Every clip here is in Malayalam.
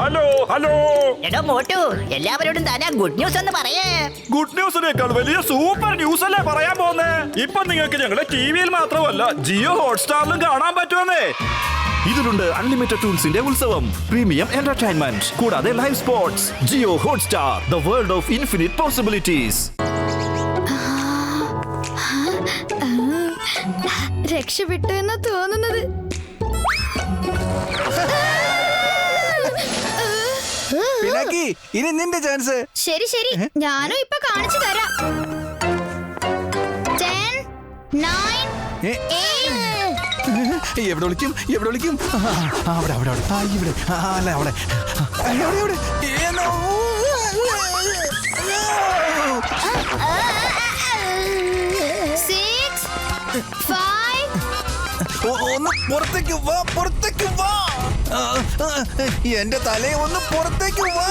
Hello hello. എടോ മോട്ടു, എല്ലാവരോടും താനാ ഗുഡ് ന്യൂസ് എന്ന് പറയേ. ഗുഡ് ന്യൂസിനേക്കാൾ വലിയ സൂപ്പർ ന്യൂസ് അല്ലേ പറയാൻ പോന്നേ. ഇപ്പൊ നിങ്ങൾക്ക് ഞങ്ങളുടെ ടിവിയിൽ മാത്രമല്ല ജിയോ ഹോട്ട്സ്റ്റാറിലും കാണാൻ പറ്റുമെന്നേ. ഇതിലുണ്ട് അൺലിമിറ്റഡ് ടൂൾസിന്റെ ഉത്സവം, പ്രീമിയം എന്റർടൈൻമെന്റ്, കൂടാതെ live sports. Jio Hotstar, the world of infinite possibilities. രക്ഷപ്പെട്ടു എന്ന് തോന്നുന്നത്. ഇനി നിന്റെ ചാൻസ്. ശരി ശരി, ഞാനും ഇപ്പൊ കാണിച്ചു തരാം. 10, 9, 8. എവിടെ വിളിക്കും? എവിടെ വിളിക്കും? അവിടെ അവിടെ അവിടെ. ഇവിടെ അല്ല അവിടെ. അവിടെ അവിടെ. 6, 5. ഒന്ന് പുറത്തേക്ക് വാ, പുറത്തേക്ക് വാ. എന്റെ തലയെ ഒന്ന് പുറത്തേക്ക് വാ.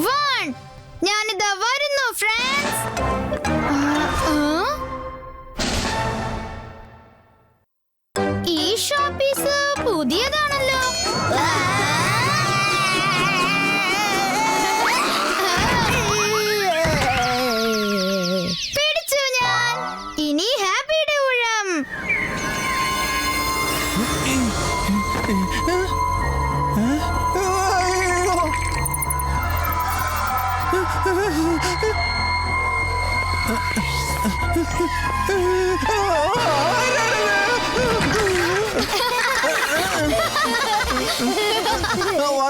1. ഞാനിതാ വരുന്നു ഫ്രണ്ട്സ്. ഈ ഷോപ്പീസ് പുതിയതാണല്ലോ. പിടിച്ചു ഞാൻ. ഇനി ഹാപ്പിയുടെ ഊഴം.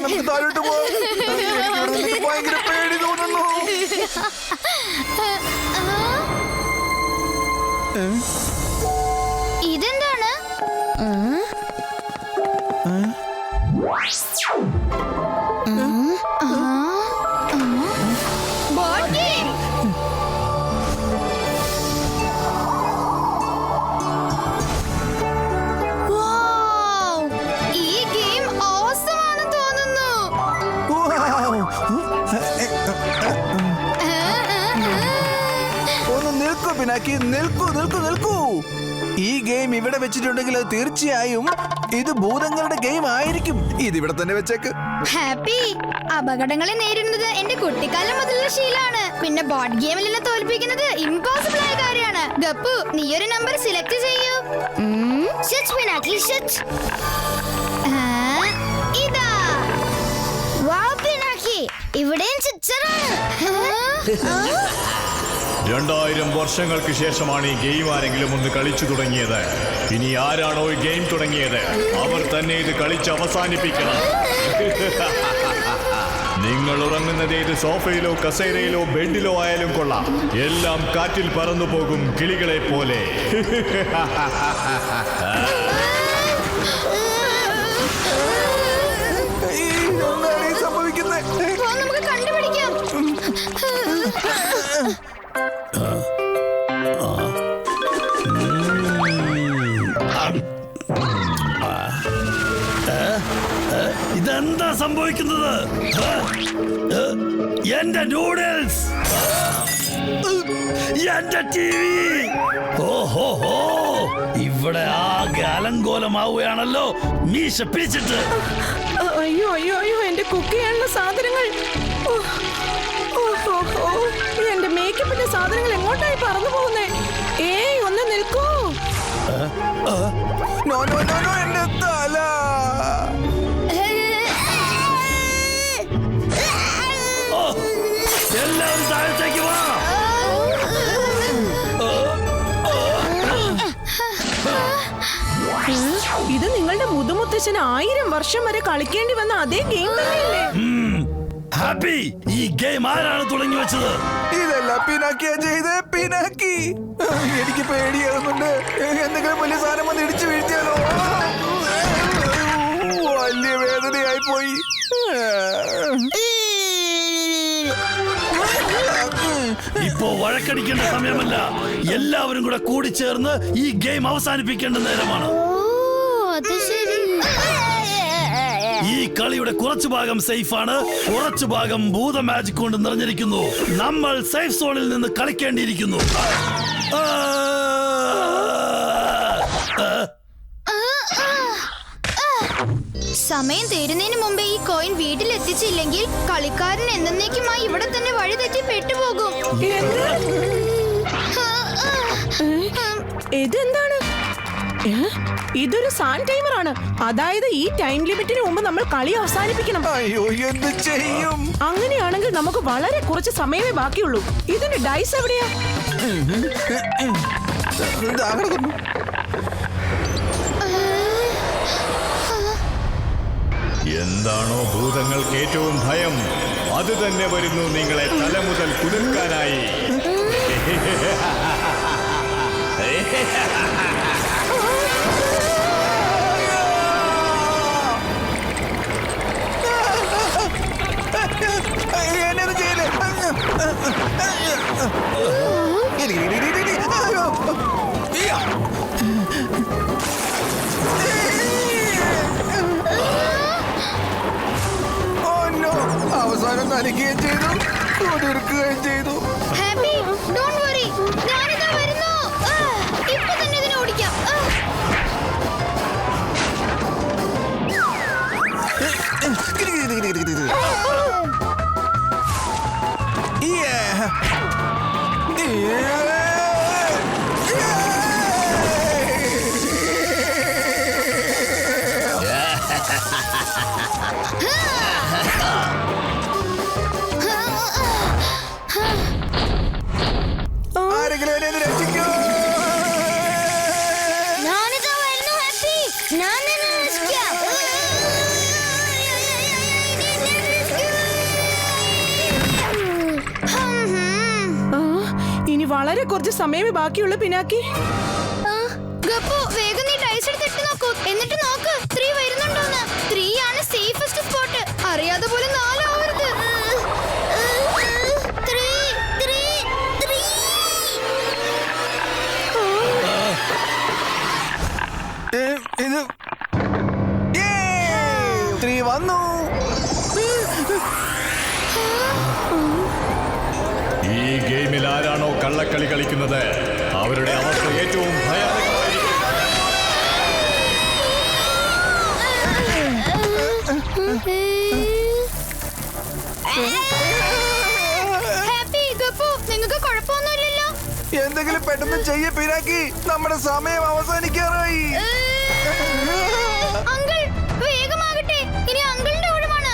നമുക്ക് താഴോട്ട് പോ. ഭയങ്കര പേടി തോന്നുന്നു. ഇതെന്താണ്? Board game. ഈ ഗെയിം ഓസം ആണെന്ന് തോന്നുന്നു. ഒന്ന് നിൽക്കൂ പിനാക്കി, നിൽക്കൂ നിൽക്കൂ നിൽക്കൂ. ഈ ഗെയിം ഇവിടെ വെച്ചിട്ടുണ്ടെങ്കിൽ അത് തീർച്ചയായും ഇത് ഭൂതങ്ങളുടെ ഗെയിം ആയിരിക്കും. ഇതിവിടെ തന്നെ വെച്ചേക്ക്. ഹാപ്പി, അപകടങ്ങളെ നേരിടുന്നത് എന്റെ കുട്ടിക്കാലം മുതലുള്ള ശീലമാണ്. പിന്നെ ബോർഡ് ഗെയിമിൽ എന്നെ തോൽപ്പിക്കുന്നത് ഇമ്പോസിബിൾ ആയ കാര്യമാണ്. ഗപ്പു, നീ ഒരു നമ്പർ സെലക്ട് ചെയ്യൂ. ഇതാ. വൗ പിനാക്കി, ഇവിടെയും ചിച്ചറാണ്. 2000 വർഷങ്ങൾക്ക് ശേഷമാണ് ഈ ഗെയിം ആരെങ്കിലും ഒന്ന് കളിച്ചു തുടങ്ങിയത്. ഇനി ആരാണോ ഈ ഗെയിം തുടങ്ങിയത് അവർ തന്നെ ഇത് കളിച്ച് അവസാനിപ്പിക്കണം. നിങ്ങൾ ഉറങ്ങുന്നത് ഏത് സോഫയിലോ കസേരയിലോ ബെഡിലോ ആയാലും കൊള്ളാം, എല്ലാം കാറ്റിൽ പറന്നു പോകും കിളികളെ പോലെ. എന്താണ് സംഭവിക്കുന്നത്? നമുക്ക് കണ്ടുപിടിക്കാം. ഇതെന്താ സംഭവിക്കുന്നത്? എന്റെ നൂഡിൽസ്, എന്റെ ടിവി. ഓഹോ, ഇവിടെ ആകെ അലങ്കോലമാവുകയാണല്ലോ മീശ പിടിച്ചിട്ട്. അയ്യോ അയ്യോ അയ്യോ, എന്റെ കുക്ക് ചെയ്യാനുള്ള സാധനങ്ങൾ. എന്റെ മേക്കപ്പിന്റെ സാധനങ്ങൾ എങ്ങോട്ടായി പറന്നു പോകുന്നേ? ഏയ്, ഒന്ന് നിൽക്കൂ. നോ നോ നോ നോ, എന്റെ തല. എല്ലാവരും താഴത്തേക്ക് വാ. ഇത് നിങ്ങളുടെ മുതുമുത്തശ്ശന് 1000 വർഷം വരെ കളിക്കേണ്ടി വന്ന അതേ ഗെയിം തന്നെയല്ലേ? ഹാപ്പി, ഈ ഗെയിം ആരാണ് തുടങ്ങി വെച്ചത്? ഇതല്ല പിനാക്കിയാ ചെയ്ത്. പിനാക്കി, എനിക്ക് പേടിയാകുന്നുണ്ട്. എന്തെങ്കിലും വലിയ സാധനം വന്ന് ഇടിച്ചു വീഴ്ത്തിയാലോ? വലിയ വേദനയായി പോയി. ഇപ്പോ വഴക്കടിക്കേണ്ട സമയമല്ല. എല്ലാവരും കൂടെ കൂടിച്ചേർന്ന് ഈ ഗെയിം അവസാനിപ്പിക്കേണ്ട നേരമാണ്. അത് ശരി. ഈ കളിയുടെ കുറച്ചു ഭാഗം സേഫ് ആണ്, കുറച്ചു ഭാഗം ഭൂത മാജിക് കൊണ്ട് നിറഞ്ഞിരിക്കുന്നു. നമ്മൾ സേഫ് സോണിൽ നിന്ന് കളിക്കേണ്ടിയിരിക്കുന്നു. സമയം തീരുന്നതിന് മുമ്പേ ഈ കോയിൻ വീട്ടിൽ എത്തിച്ചില്ലെങ്കിൽ കളിക്കാരൻ എന്നേക്കുമായി ഇവിടെ തന്നെ വഴി തെറ്റി പെട്ടുപോകും. ഇതെന്താണ്? ഇതൊരു സാൻ ടൈമർ ആണ്. അതായത് ഈ ടൈം ലിമിറ്റിന് മുമ്പ് നമ്മൾ കളി അവസാനിപ്പിക്കണം. അയ്യോ എന്ത് ചെയ്യും? അങ്ങനെയാണെങ്കിൽ നമുക്ക് വളരെ കുറച്ച് സമയമേ ബാക്കിയുള്ളൂ. ഇതിന്റെ ഡൈസ് എവിടെയാ? എന്താണോ ഭൂതങ്ങൾക്ക് ഏറ്റവും ഭയം, അത് തന്നെ വരുന്നു നിങ്ങളെ തല മുതൽ കുതിർക്കാനായി. എന്നത് ചെയ്യലേ. അവസാനം നലിക്കുകയും ചെയ്തു, കുതിർക്കുകയും ചെയ്തു. ഹാപ്പി, ഡോണ്ട് വറി, ഞാനിതാ വരുന്നു. ഇപ്പൊ തന്നെ ഇതിനെ ഓടിക്കാം. ആരെങ്കിലും എന്നെ ഒന്ന് രക്ഷിക്കൂ. ഞാനിതാ വരുന്നു ഹാപ്പി, ഞാൻ നിന്നെ രക്ഷിക്കാം. ഇനി വളരെ കുറച്ച് സമയമേ ബാക്കിയുള്ളൂ പിനാക്കി. ഗപ്പു, വേഗം നീ ഡൈസ് എടുത്തിട്ട് നോക്കൂ. എന്നിട്ട് നോക്ക് 3 വരുന്നുണ്ടോന്ന്. 3 ആണ് സേഫസ്റ്റ് സ്പോട്ട്. അറിയാതെ പോലെ 4 ആവരുത്. 3 ഇത് 3 വന്നു. ഈ ഗെയിമിൽ ആരാണോ കള്ളക്കളി കളിക്കുന്നത് അവരുടെ അവസ്ഥ ഏറ്റവും ഭയാനകമായിരിക്കും. ഹാപ്പി, ഗപ്പു, നിങ്ങൾക്ക് കുഴപ്പമൊന്നുമില്ലല്ലോ? എന്തെങ്കിലും പെട്ടെന്ന് ചെയ്യ പിനാക്കി, നമ്മുടെ സമയം അവസാനിക്കാറായി. അങ്കിൾ, വേഗമാകട്ടെ. ഇനി അങ്കിളിന്റെ ഊഴമാണ്.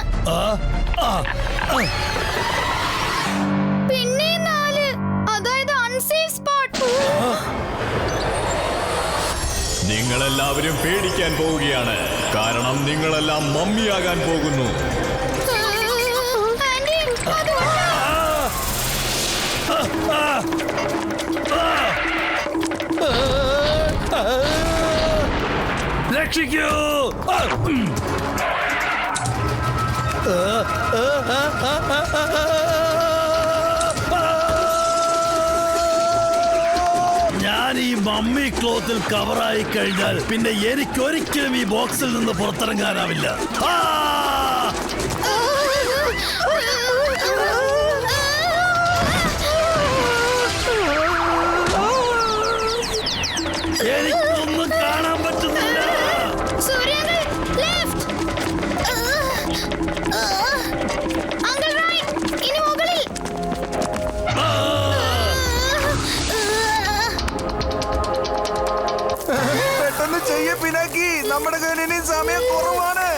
പിന്നെ 4, അതായത് അൺസേഫ് സ്പോട്ട്. നിങ്ങളെല്ലാവരും പേടിക്കാൻ പോവുകയാണ്, കാരണം നിങ്ങളെല്ലാം മമ്മിയാകാൻ പോകുന്നു. ആന്റി, അതുകൊണ്ടാ. രക്ഷിക്കൂ! ഞാൻ ഈ മമ്മി ക്ലോത്തിൽ കവറായി കഴിഞ്ഞാൽ പിന്നെ എനിക്കൊരിക്കലും ഈ ബോക്സിൽ നിന്ന് പുറത്തിറങ്ങാനാവില്ല. എനിക്കൊന്നും കാണാൻ പറ്റുന്നില്ല. സൂര്യങ്ങൾ ലെഫ്റ്റ്, അങ്കിൾ റൈറ്റ്, ഇനി മുകളിൽ. പെട്ടെന്ന് ചെയ്യ പിനാക്കി, നമ്മുടെ കയ്യിൽ ഇനി സമയം കുറവാണ്.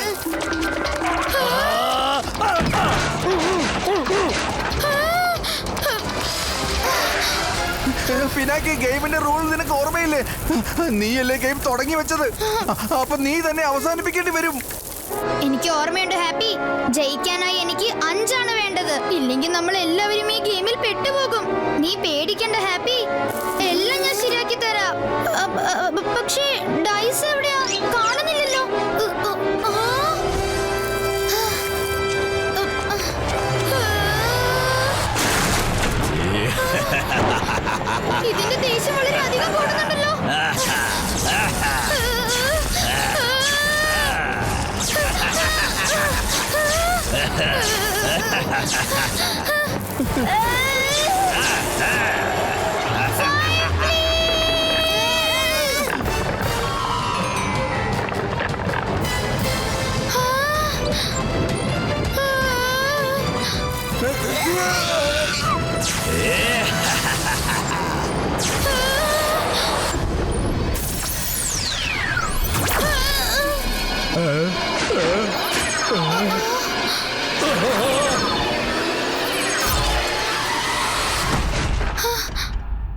പിനാക്കി, ഗെയിമിന്റെ റൂൾ നിനക്ക് ഓർമ്മയില്ലേ? നീയല്ലേ ഗെയിം തുടങ്ങി വെച്ചത്, അപ്പൊ നീ തന്നെ അവസാനിപ്പിക്കേണ്ടി വരും. എനിക്ക് ഓർമ്മയുണ്ട് ഹാപ്പി, ജയിക്കാനായി എനിക്ക് 5 ആണ് വേണ്ടത്. ഇല്ലെങ്കിൽ നമ്മൾ എല്ലാവരും ഈ ഗെയിമിൽ പെട്ടുപോകും. നീ പേടിക്കണ്ട ഹാപ്പി, എല്ലാം ഞാൻ ശരിയാക്കി തരാം. പക്ഷേ ഡൈസ് എവിടെയാ? കാണുന്നില്ലല്ലോ. ഇതിന്റെ ദേഷ്യം വളരെ അധികം കൂടുന്നുണ്ടല്ലോ.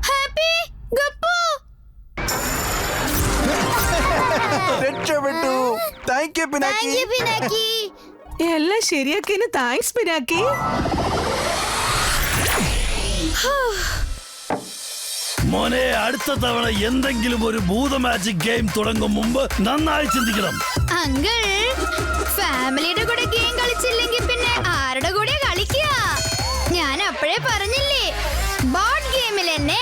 ഹാപ്പി ഗപ്പു രക്ഷപ്പെട്ടു. Thank you Pinaki. പിനാക്കി. എല്ലാം ശരിയാക്കിയതിന് താങ്ക്സ് പിനാക്കി. മോനെ, അടുത്ത തവണ എന്തെങ്കിലും ഒരു ഭൂത മാജിക് ഗെയിം തുടങ്ങും മുമ്പ് നന്നായി ചിന്തിക്കണം. അങ്കിൾ, ഫാമിലിയുടെ കൂടെ ഗെയിം കളിച്ചില്ലെങ്കിൽ പിന്നെ ആരുടെ കൂടെ കളിക്കുക? ഞാൻ അപ്പോഴേ പറഞ്ഞില്ലേ, ബോർഡ് ഗെയിമിൽ എന്നെ